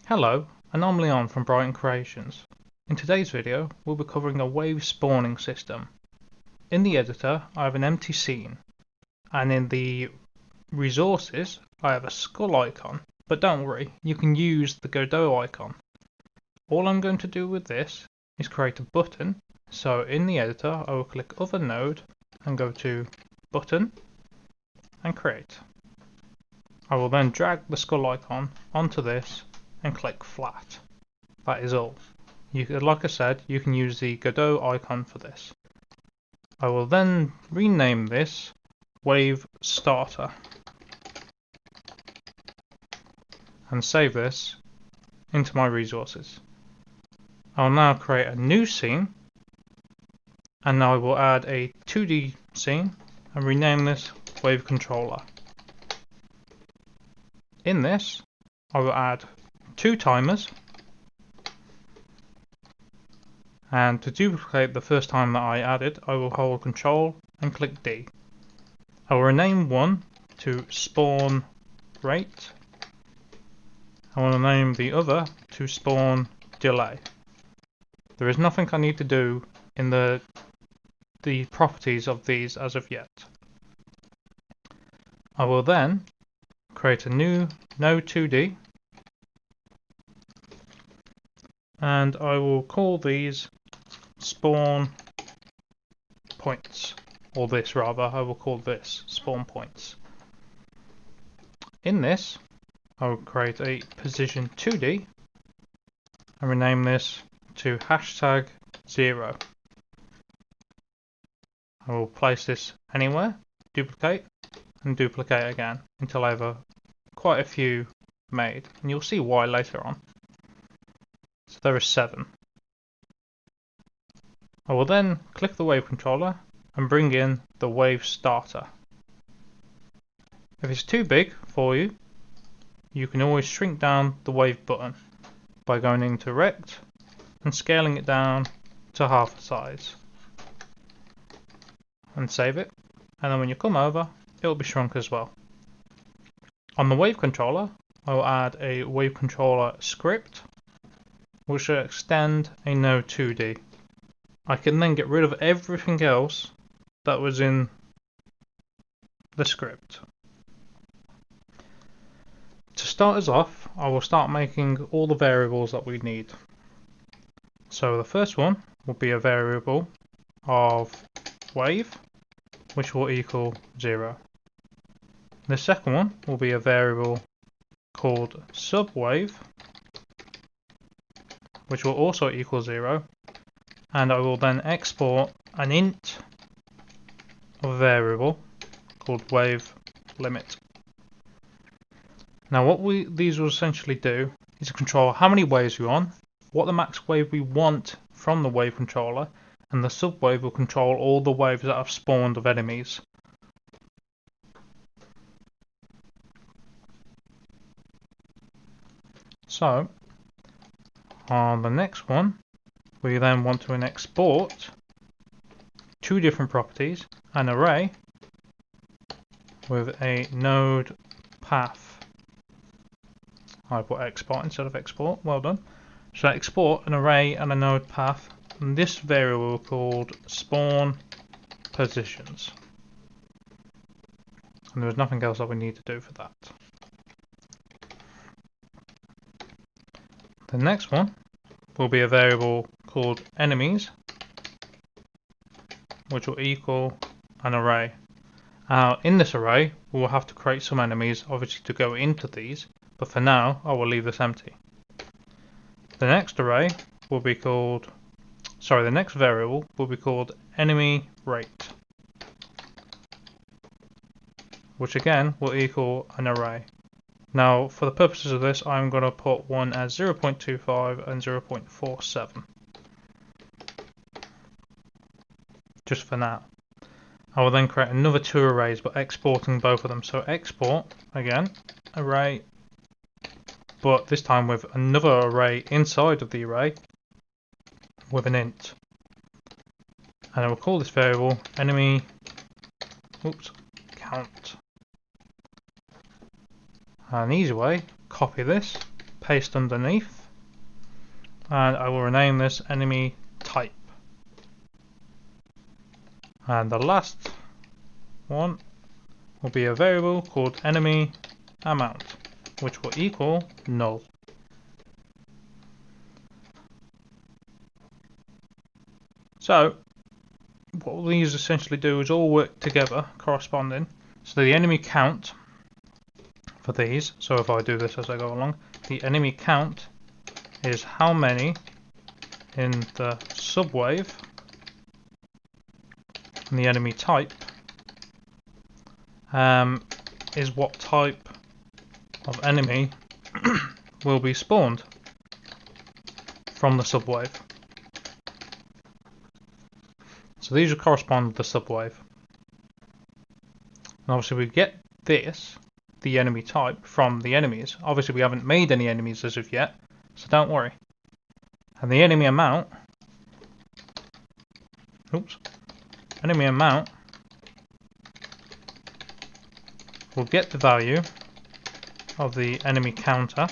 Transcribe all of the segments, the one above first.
Hello, and I'm Leon from Brighton Creations. In today's video, we'll be covering a wave spawning system. In the editor, I have an empty scene, and in the resources, I have a skull icon, but don't worry, you can use the Godot icon. All I'm going to do with this is create a button, so in the editor, I will click Other Node and go to Button and Create. I will then drag the skull icon onto this and click Flat. That is all. Like I said, you can use the Godot icon for this. I will then rename this Wave Starter and save this into my resources. I'll now create a new scene, and I will add a 2D scene and rename this Wave Controller. In this, I will add 2 timers, and to duplicate the first time that I added, I will hold Control and click D. I will rename one to Spawn Rate. I will name the other to Spawn Delay. There is nothing I need to do in the properties of these as of yet. I will then create a new Node 2D, and I will call these Spawn Points, or this rather, I will call this Spawn Points. In this, I will create a Position 2D and rename this to #0. I will place this anywhere, duplicate, and duplicate again until I have quite a few made, and you'll see why later on. So there are 7. I will then click the wave controller and bring in the wave starter. If it's too big for you, you can always shrink down the wave button by going into Rect and scaling it down to half the size. And save it, and then when you come over, it will be shrunk as well. On the wave controller, I will add a wave controller script, which will extend a Node 2D. I can then get rid of everything else that was in the script. To start us off, I will start making all the variables that we need. So the first one will be a variable of wave, which will equal 0. The second one will be a variable called subwave, which will also equal 0, and I will then export an int of a variable called wave limit. Now what these will essentially do is control how many waves we want, what the max wave we want from the wave controller, and the subwave will control all the waves that have spawned of enemies. So on the next one, we then want to export 2 different properties, an array with a node path. I put export instead of export, well done. So export an array and a node path, and this variable called spawn positions. And there's nothing else that we need to do for that. The next one will be a variable called enemies, which will equal an array. Now in this array we will have to create some enemies obviously to go into these, but for now I will leave this empty. The next array will be called, the next variable will be called enemy rate, which again will equal an array. Now for the purposes of this, I'm going to put one as 0.25 and 0.47. Just for now. I will then create another 2 arrays, but exporting both of them. So export, again, array, but this time with another array inside of the array with an int. And I will call this variable enemy count. An easy way, copy this, paste underneath, and I will rename this enemy type. And the last one will be a variable called enemy amount, which will equal null. So what these essentially do is all work together, corresponding. So the enemy count for these, so if I do this as I go along, the enemy count is how many in the subwave, and the enemy type is what type of enemy will be spawned from the subwave. So these will correspond with the subwave. And obviously we get this, the enemy type, from the enemies. Obviously we haven't made any enemies as of yet, so don't worry. And the enemy amount, enemy amount will get the value of the enemy counter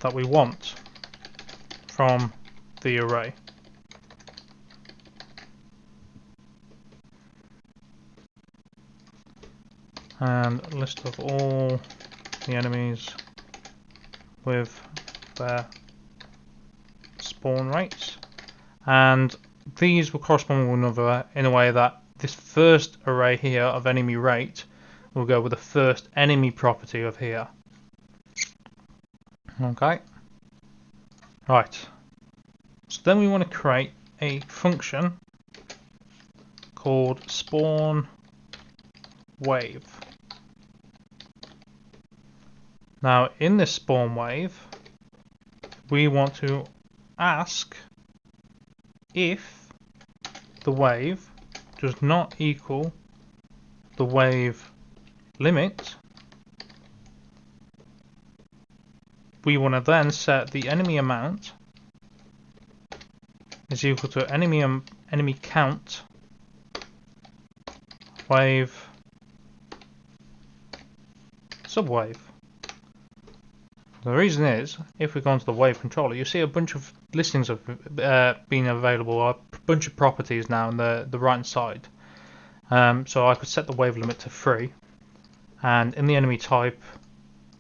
that we want from the array. And a list of all the enemies with their spawn rates, and these will correspond with one another in a way that this first array here of enemy rate will go with the first enemy property of here. Okay, right, so then we want to create a function called spawn wave. Now in this spawn wave we want to ask if the wave does not equal the wave limit. We want to then set the enemy amount is equal to enemy count wave subwave. The reason is, if we go into the wave controller, you see a bunch of listings of being available, a bunch of properties now on the right hand side. So I could set the wave limit to 3, and in the enemy type,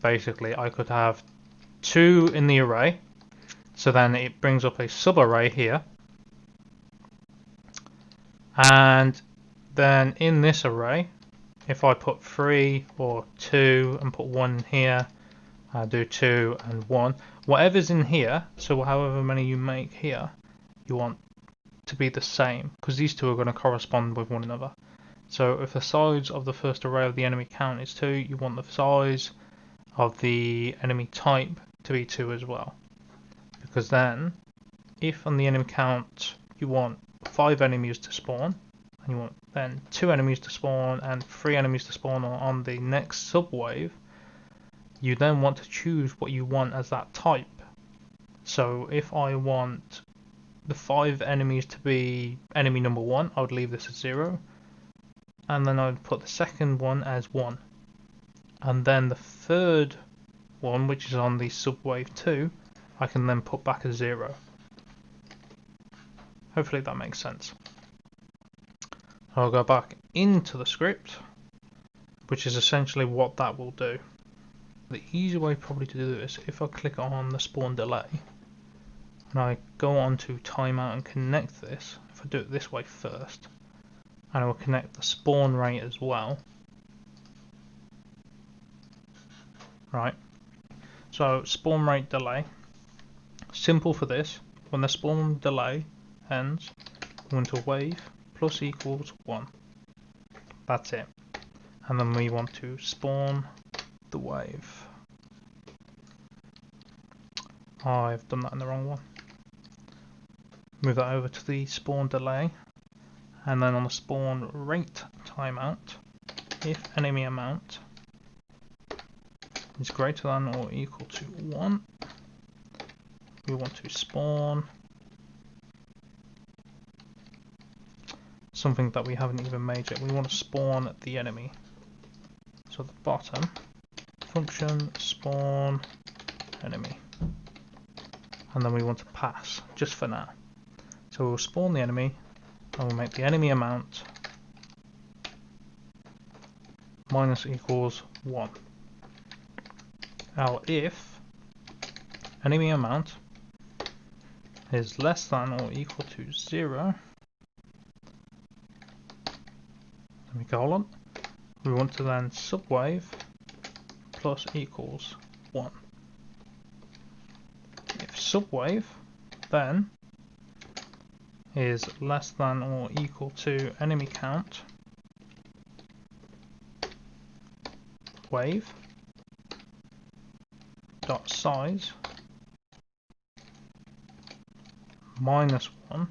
basically I could have 2 in the array, so then it brings up a sub-array here, and then in this array, if I put 3 or 2 and put 1 here, I'll do 2 and 1. Whatever's in here, so however many you make here, you want to be the same, because these two are going to correspond with one another. So if the size of the first array of the enemy count is 2, you want the size of the enemy type to be 2 as well. Because then, if on the enemy count you want 5 enemies to spawn, and you want then 2 enemies to spawn and 3 enemies to spawn on the next subwave, you then want to choose what you want as that type. So if I want the 5 enemies to be enemy number 1, I would leave this as 0, and then I would put the second one as 1, and then the third one, which is on the subwave 2, I can then put back as 0. Hopefully that makes sense. I'll go back into the script, which is essentially what that will do. The easy way probably to do this, if I click on the spawn delay and I go on to timeout and connect this, if I do it this way first, and I will connect the spawn rate as well. Right, so spawn rate delay, simple for this, when the spawn delay ends, go into wave plus equals 1. That's it. And then we want to spawn the wave. I've done that in the wrong one. Move that over to the spawn delay, and then on the spawn rate timeout, if enemy amount is greater than or equal to 1, we want to spawn something that we haven't even made yet. We want to spawn the enemy. So at the bottom, function spawn enemy, and then we want to pass just for now. So we'll spawn the enemy and we'll make the enemy amount minus equals 1. Now if enemy amount is less than or equal to 0, semicolon, we want to then subwave plus equals 1. If subwave then is less than or equal to enemy count wave dot size minus 1,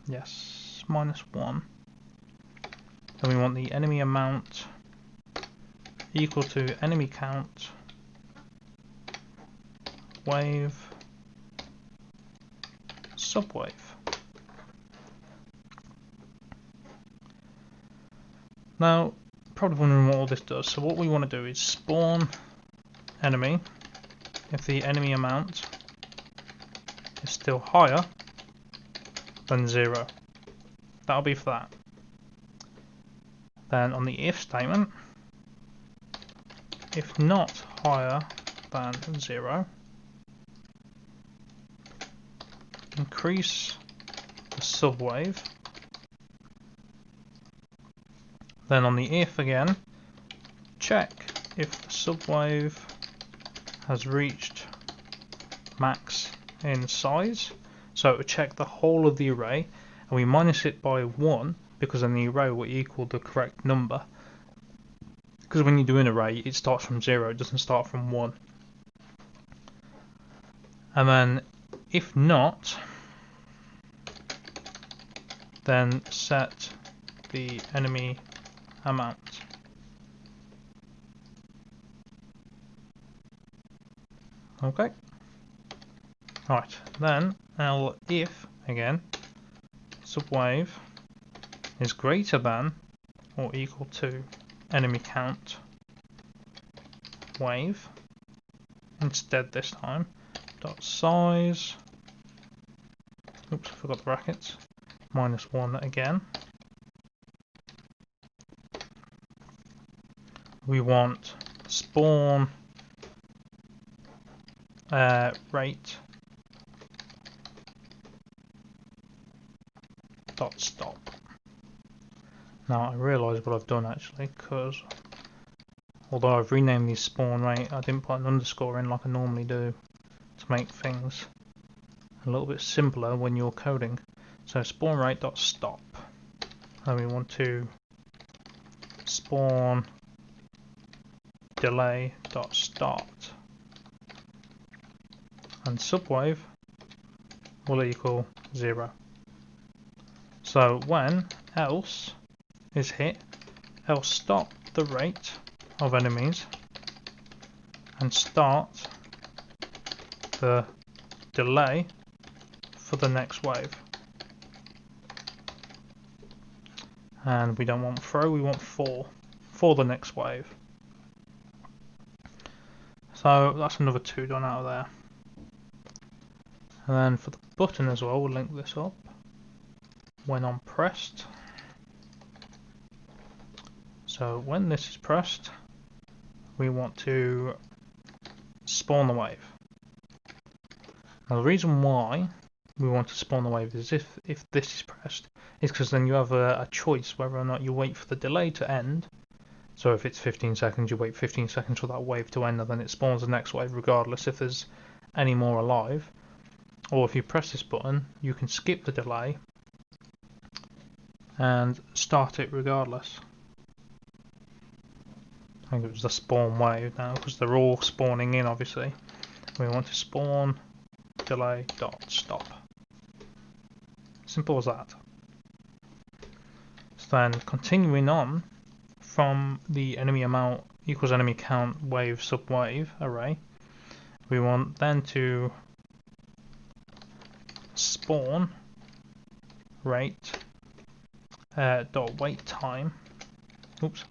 yes, minus 1, then we want the enemy amount equal to enemy count wave subwave. Now, probably wondering what all this does. So what we want to do is spawn enemy if the enemy amount is still higher than 0. That'll be for that. Then on the if statement, if not higher than 0, increase the subwave. Then on the if again, check if the subwave has reached max in size. So it will check the whole of the array, and we minus it by 1 because then the array will equal the correct number. Because when you do an array, it starts from 0, it doesn't start from 1. And then if not, then set the enemy amount. Okay. Right, then if again subwave is greater than or equal to enemy count wave, instead this time, dot size, oops, I forgot the brackets, minus 1 again. We want spawn rate dot stop. Now I realise what I've done actually, because although I've renamed these spawn rate, I didn't put an underscore in like I normally do to make things a little bit simpler when you're coding. So spawn rate dot stop, and we want to spawn delay dot start, and subwave will equal 0. So when else is hit, else stop the rate of enemies and start the delay for the next wave. And we don't want throw, we want for the next wave. So that's another 2 done out of there. And then for the button as well, we'll link this up. When on pressed. So when this is pressed, we want to spawn the wave. Now the reason why we want to spawn the wave is if this is pressed, is because then you have a choice whether or not you wait for the delay to end. So if it's 15 seconds, you wait 15 seconds for that wave to end, and then it spawns the next wave regardless if there's any more alive. Or if you press this button, you can skip the delay and start it regardless. I think it was the spawn wave now, because they're all spawning in obviously. We want to spawn delay dot stop. Simple as that. So then continuing on from the enemy amount equals enemy count wave subwave array, we want then to spawn rate dot wait time. Oops.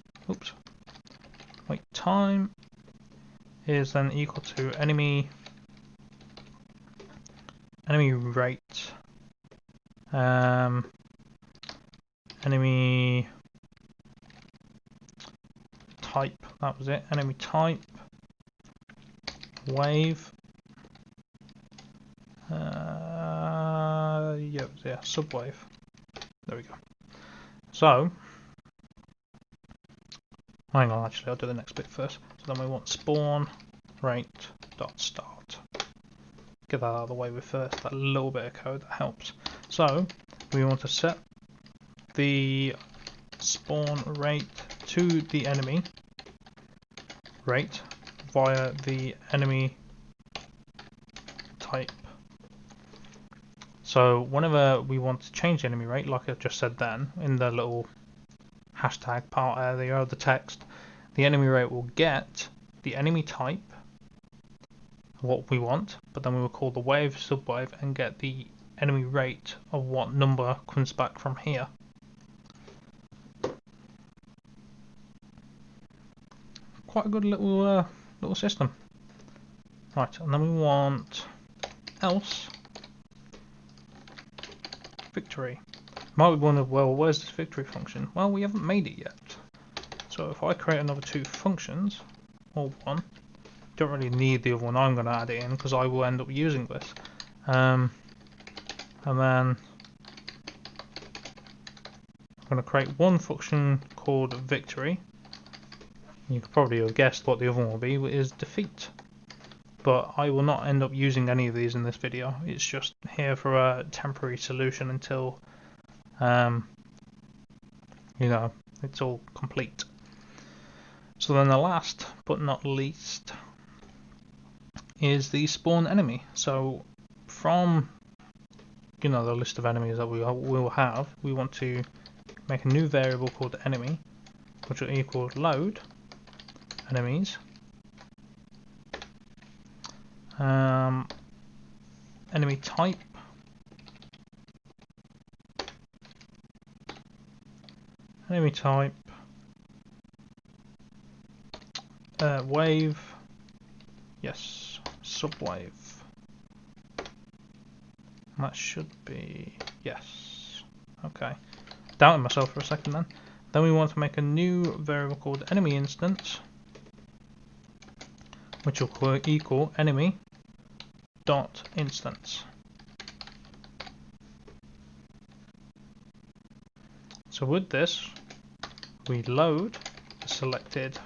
wait time is then equal to enemy rate, enemy type, that was it, enemy type, wave, yeah, subwave. There we go. So, hang on, actually, I'll do the next bit first. So then we want spawn rate dot start. Get that out of the way with first. That little bit of code that helps. So we want to set the spawn rate to the enemy rate via the enemy type. So whenever we want to change the enemy rate, like I just said then, in the little hashtag part area of the text, the enemy rate will get the enemy type, what we want, but then we will call the wave subwave and get the enemy rate of what number comes back from here. Quite a good little system. Right, and then we want else victory. Might be wonder, well, where's this victory function? Well, we haven't made it yet. So if I create another two functions, or one, don't really need the other one, I'm going to add it in because I will end up using this. And then I'm going to create one function called victory. You could probably have guessed what the other one will be, is defeat. But I will not end up using any of these in this video. It's just here for a temporary solution until, you know, it's all complete. So then the last but not least is the spawn enemy. So from, you know, the list of enemies that we will have, we want to make a new variable called enemy, which will equal load enemies, enemy type, wave, yes, subwave. That should be yes. Okay, doubted myself for a second then. Then we want to make a new variable called enemy instance, which will equal enemy dot instance. So with this, we load the selected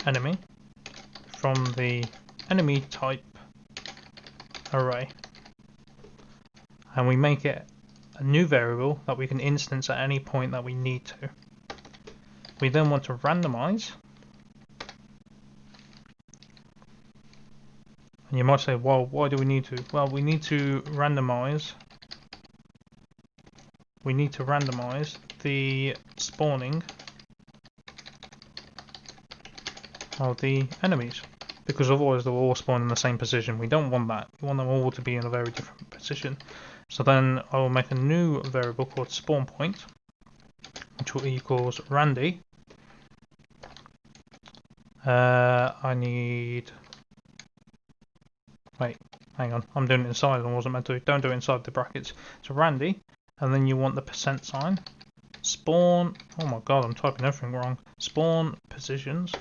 enemy from the enemy type array, and we make it a new variable that we can instance at any point that we need to. We then want to randomize. And you might say, well, why do we need to? Well, we need to randomize. We need to randomize the spawning of the enemies, because otherwise they'll all spawn in the same position. We don't want that. We want them all to be in a very different position. So then I will make a new variable called spawn point, which will equals randy. I need. Wait, hang on. I'm doing it inside. I wasn't meant to. Don't do it inside the brackets. So randy, and then you want the percent sign. Spawn. Oh my god, I'm typing everything wrong. Spawn positions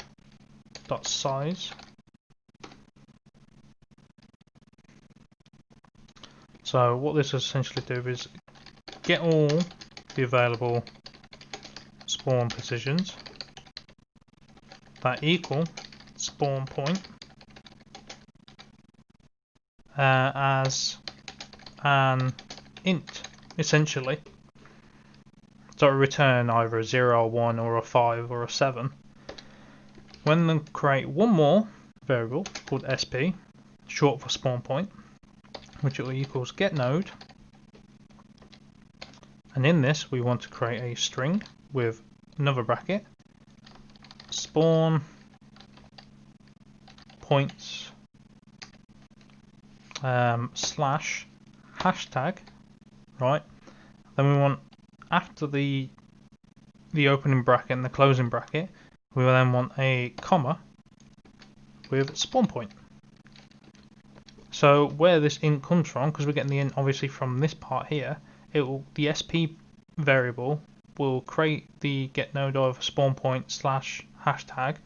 dot size. So what this essentially do is get all the available spawn positions that equal spawn point as an int, essentially. So it return either a 0, a 1, or a 5, or a 7. When then create one more variable called sp, short for spawn point, which will equals get node, and in this we want to create a string with another bracket, spawn points slash hashtag, right? Then we want, after the opening bracket and the closing bracket, we will then want a comma with spawn point. So where this int comes from, because we're getting the int obviously from this part here, the SP variable will create the get node of spawn point / hashtag,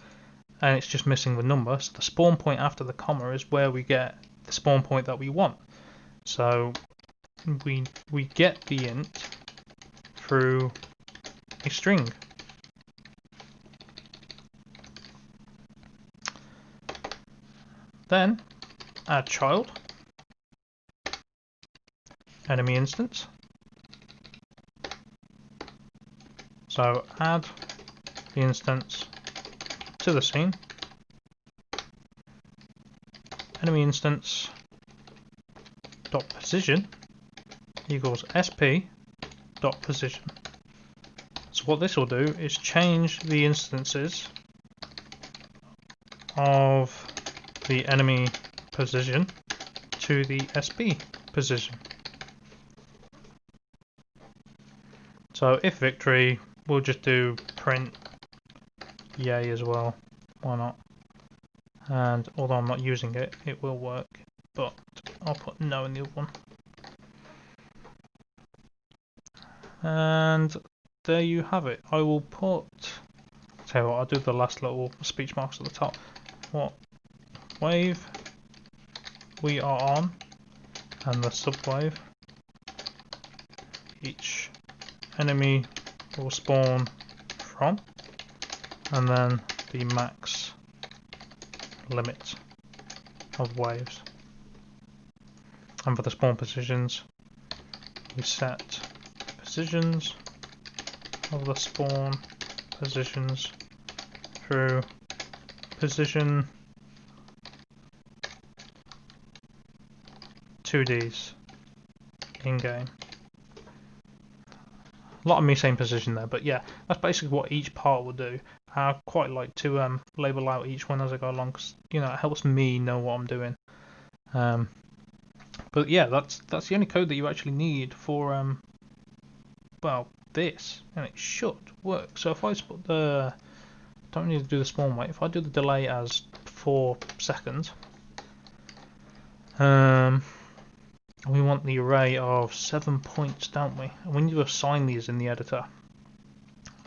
and it's just missing the number. So the spawn point after the comma is where we get the spawn point that we want. So we get the int through a string. Then add child, enemy instance. So add the instance to the scene, enemy instance dot position equals sp dot position. So what this will do is change the instances of the enemy position to the sp position. So if victory, we'll just do print yay as well, why not? And although I'm not using it, it will work, but I'll put no in the other one. And there you have it. I will put, tell you what, I'll do the last little speech marks at the top. What wave we are on, and the subwave. Each enemy will spawn from, and then the max limit of waves. And for the spawn positions, we set positions of the spawn positions through position 2Ds in game. A lot of me saying position there, but yeah, that's basically what each part will do. I quite like to label out each one as I go along, because you know it helps me know what I'm doing. But yeah, that's the only code that you actually need for well, this, and it should work. So if I put don't need to do the spawn wait. If I do the delay as 4 seconds, we want the array of 7 points, don't we? And we need to assign these in the editor.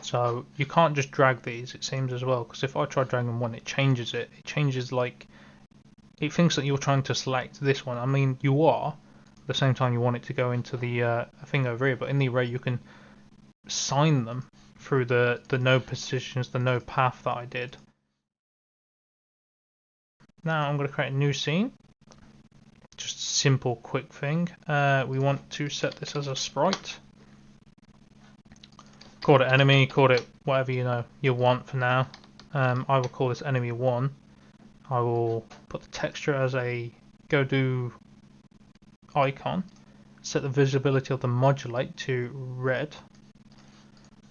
So you can't just drag these, it seems, as well, because if I try dragging one, it changes it. It changes, like, it thinks that you're trying to select this one. I mean, you are. At the same time, you want it to go into the thing over here, but in the array you can assign them through the node positions, the node path that I did. Now I'm going to create a new scene. Just a simple, quick thing. We want to set this as a sprite. Call it enemy, call it whatever you want for now. I will call this enemy 1. I will put the texture as a Godot icon. Set the visibility of the modulate to red.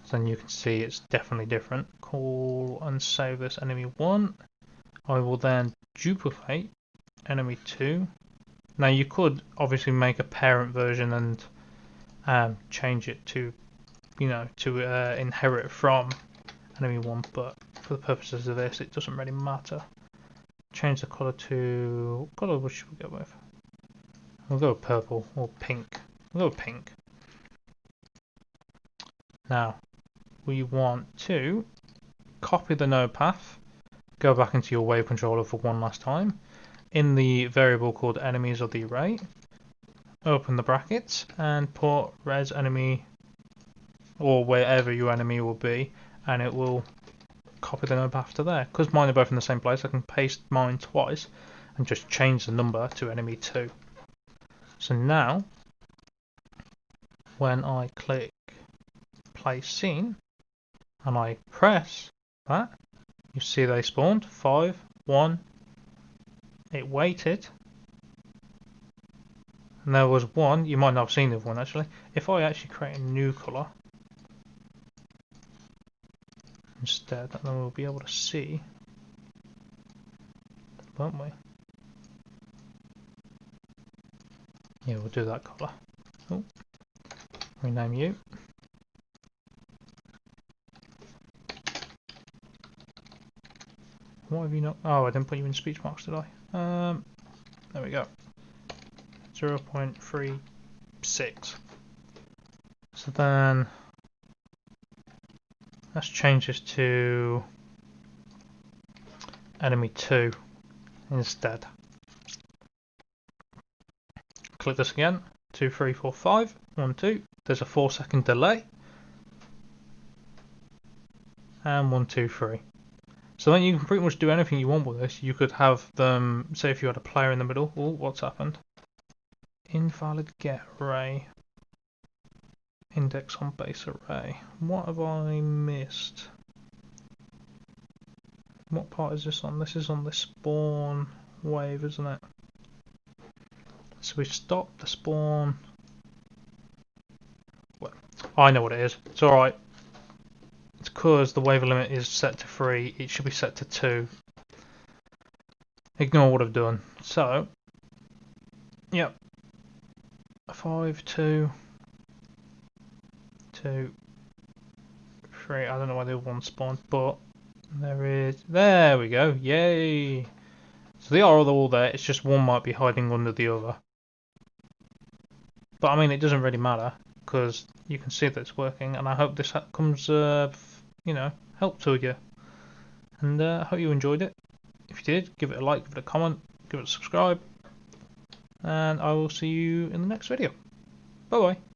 So then you can see it's definitely different. Call and save this enemy 1. I will then duplicate enemy 2. Now you could obviously make a parent version and change it to, inherit from enemy 1, but for the purposes of this, it doesn't really matter. Change the colour to, what colour should we go with? We'll go with purple or pink. We'll go with pink. Now we want to copy the node path, go back into your wave controller for one last time. In the variable called enemies of the array, open the brackets and put res enemy, or wherever your enemy will be, and it will copy the node path to there. Because mine are both in the same place, I can paste mine twice and just change the number to enemy 2. So now, when I click play scene and I press that, you see they spawned 5, 1. It waited, and there was 1. You might not have seen the other one actually. If I actually create a new colour instead, then we'll be able to see, won't we? Yeah, we'll do that colour. Oh, rename you. What have you not? Oh, I didn't put you in speech marks, did I? There we go. 0.36. So then let's change this to enemy 2 instead. Click this again. 2, 3, 4, 5. 1, 2. There's a 4-second delay. And 1, 2, 3. So then you can pretty much do anything you want with this. You could have them, say if you had a player in the middle. Oh, what's happened? Invalid get array. Index on base array. What have I missed? What part is this on? This is on the spawn wave, isn't it? So we stop the spawn. Well, I know what it is. It's alright. It's because the wave limit is set to 3. It should be set to 2. Ignore what I've done. So, yep. 5, 2, 2, 3. I don't know why the other one spawned, but there we go. Yay! So they are all there. It's just one might be hiding under the other. But I mean, it doesn't really matter because you can see that it's working, and I hope this comes, help to you. And I hope you enjoyed it. If you did, give it a like, give it a comment, give it a subscribe, and I will see you in the next video. Bye bye.